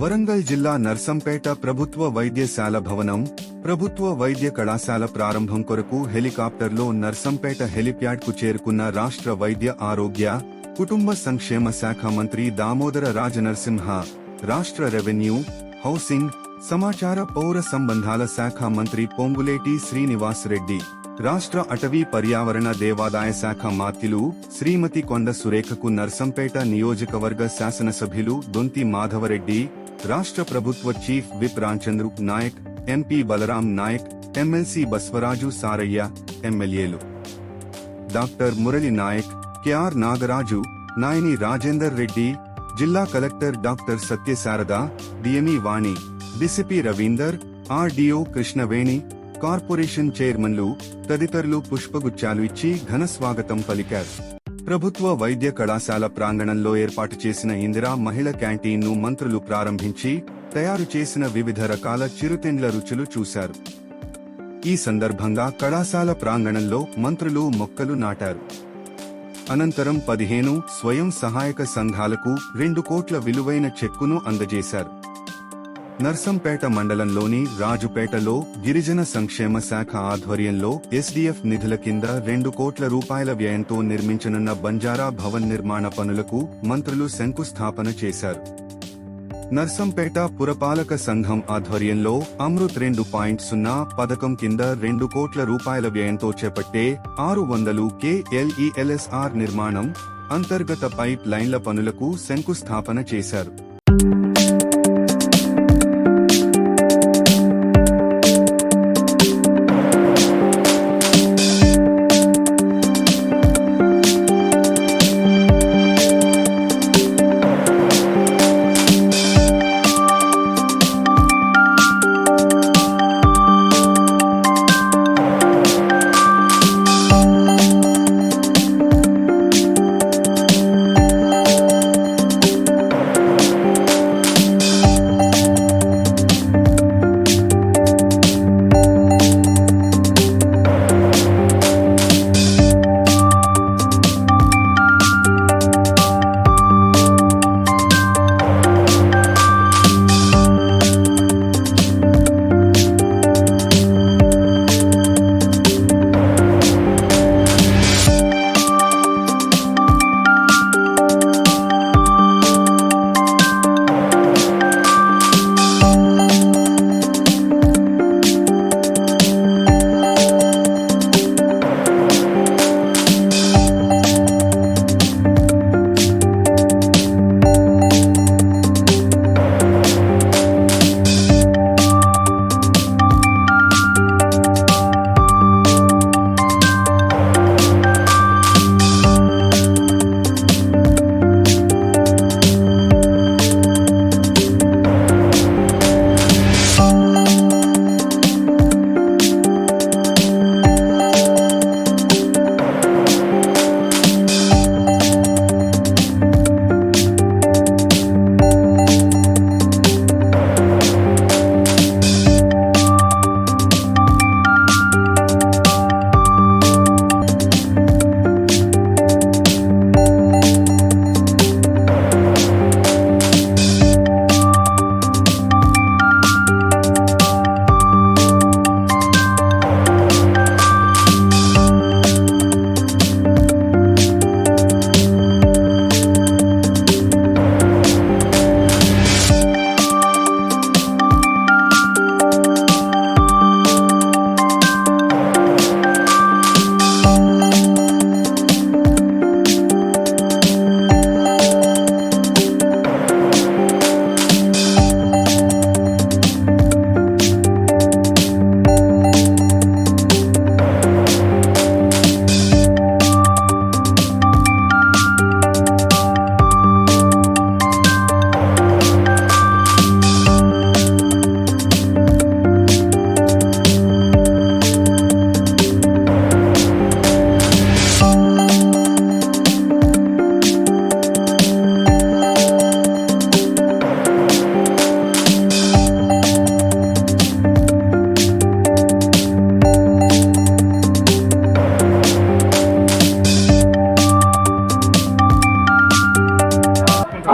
వరంగల్ జిల్లా నర్సంపేట ప్రభుత్వ వైద్యశాల భవనం ప్రభుత్వ వైద్య కళాశాల ప్రారంభం కొరకు హెలికాప్టర్లో నర్సంపేట హెలిప్యాడ్ కు చేరుకున్న రాష్ట్ర వైద్య ఆరోగ్య కుటుంబ సంక్షేమ శాఖ మంత్రి దామోదర రాజనరసింహ, రాష్ట్ర రెవెన్యూ, హౌసింగ్, సమాచార పౌర సంబంధాల శాఖ మంత్రి పొంగులేటి శ్రీనివాస్ రెడ్డి, రాష్ట్ర అటవీ పర్యావరణ దేవాదాయ శాఖ మాత్యులు శ్రీమతి కొండ సురేఖకు నర్సంపేట నియోజకవర్గ శాసనసభ్యులు దొంతి మాధవరెడ్డి, రాష్ట్ర ప్రభుత్వ chief whip Ramchandru Naik, MP Balram Naik, MLC Baswaraju Saraiah, ఎమ్మెల్యేలు డాక్టర్ మురళి నాయక్, కెఆర్ నాగరాజు, నాయని రాజేందర్ రెడ్డి, జిల్లా collector doctor Satyasharada, DME Vani, DCP Ravinder, RDO Krishnaveni, corporation చైర్మన్లు తదితరులు పుష్పగుచ్చాలు ఇచ్చి ఘన స్వాగతం పలికారు. ప్రభుత్వ వైద్య కళాశాల ప్రాంగణంలో ఏర్పాటు చేసిన ఇందిరా మహిళ క్యాంటీన్ను మంత్రులు ప్రారంభించి తయారు చేసిన వివిధ రకాల చిరుతిండ్ల రుచులు చూశారు. ఈ సందర్భంగా కళాశాల ప్రాంగణంలో మంత్రులు మొక్కలు నాటారు. అనంతరం 15 స్వయం సహాయక సంఘాలకు 2 కోట్ల విలువైన చెక్కును అందజేశారు. నర్సంపేట మండలంలోని రాజుపేటలో గిరిజన సంక్షేమ శాఖ ఆధ్వర్యంలో ఎస్డీఎఫ్ నిధుల కింద 2 కోట్ల రూపాయల వ్యయంతో నిర్మించనున్న బంజారా భవన్ నిర్మాణ పనులకు మంత్రులు శంకుస్థాపన చేశారు. నర్సంపేట పురపాలక సంఘం ఆధ్వర్యంలో అమృత్ 2.0 పథకం కింద 2 కోట్ల రూపాయల వ్యయంతో చేపట్టే 600 KLELSR నిర్మాణం, అంతర్గత పైప్ లైన్ల పనులకు శంకుస్థాపన చేశారు.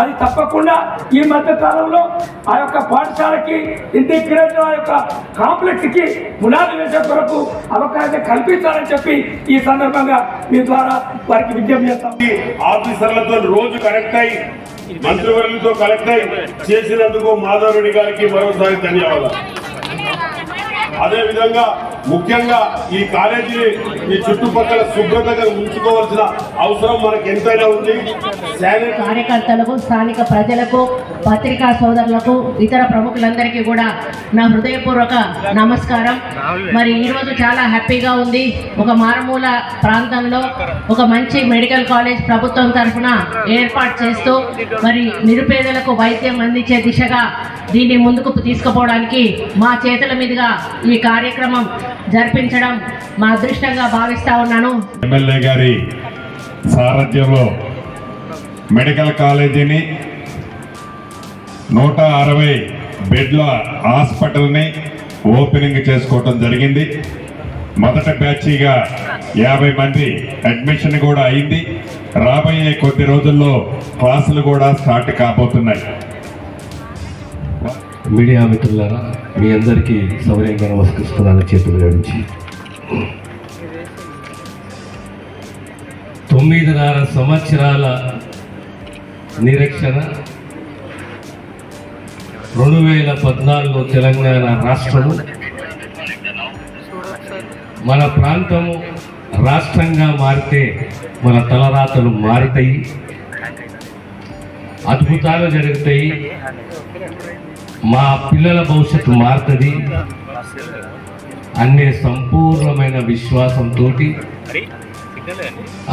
అది తప్పకుండా ఈ మధ్య కాలంలో ఆ యొక్క పాఠశాలకి ఇంటిగ్రేటెడ్ ఆ యొక్క కాంప్లెక్స్ కి పునాది వేసే కొరకు అవకాశం కల్పించాలని చెప్పి ఈ సందర్భంగా మీ ద్వారా వారికి విజ్ఞప్తి చేస్తాం. ఆఫీసర్లతో రోజు కనెక్ట్ అయ్యి మంత్రివర్యులతో కనెక్ట్ అయ్యి చేసినందుకు మాధవ్ రెడ్డి గారికి మరోసారి ధన్యవాదాలు. అదే విధంగా ముఖ్యంగా ఈ కాలేజీని ఈ చుట్టుపక్కల శుభ్రతగా ఉంచుకోవాల్సిన అవసరం మనకు ఎంతైనా ఉంది. కార్యకర్తలకు, స్థానిక ప్రజలకు, పత్రికా సోదరులకు, ఇతర ప్రముఖులందరికీ కూడా నా హృదయపూర్వక నమస్కారం. మరి ఈరోజు చాలా హ్యాపీగా ఉంది. ఒక మారుమూల ప్రాంతంలో ఒక మంచి మెడికల్ కాలేజ్ ప్రభుత్వం తరఫున ఏర్పాటు చేస్తూ మరి నిరుపేదలకు వైద్యం అందించే దిశగా దీన్ని ముందుకు తీసుకుపోవడానికి మా చేతుల మీదుగా ఈ కార్యక్రమం జరిపించడం మా అదృష్టంగా భావిస్తా ఉన్నాను. ఎమ్మెల్యే గారి సారథ్యంలో మెడికల్ కాలేజీని 160 బెడ్ల హాస్పిటల్ని ఓపెనింగ్ చేసుకోవటం జరిగింది. మొదటి బ్యాచ్గా 50 మంది అడ్మిషన్ కూడా అయింది. రాబోయే కొద్ది రోజుల్లో క్లాసులు కూడా స్టార్ట్ కాబోతున్నాయి. మీడియా మిత్రులారా, మీ అందరికీ సౌర్యంగా నమస్కరిస్తున్నాను చేతుల నుంచి. 9.5 సంవత్సరాల నిరీక్షణ 2014లో తెలంగాణ రాష్ట్రము మన ప్రాంతము రాష్ట్రంగా మారితే మన తలరాతలు మారుతాయి, అద్భుతాలు జరుగుతాయి, మా పిల్లల భవిష్యత్తు మారుతుంది అనే సంపూర్ణమైన విశ్వాసంతో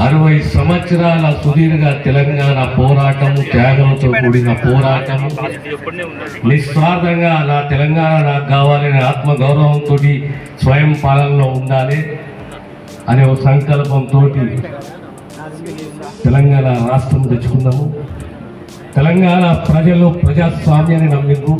60 సంవత్సరాల సుదీర్ఘ తెలంగాణ పోరాటము, త్యాగంతో కూడిన పోరాటము, నిస్వార్థంగా నా తెలంగాణ నాకు కావాలనే ఆత్మగౌరవంతో స్వయం పాలనలో ఉండాలి అనే ఒక సంకల్పంతో తెలంగాణ రాష్ట్రం తెచ్చుకున్నాము. తెలంగాణ ప్రజలు ప్రజాస్వామ్యాన్ని నమ్మిండ్రు.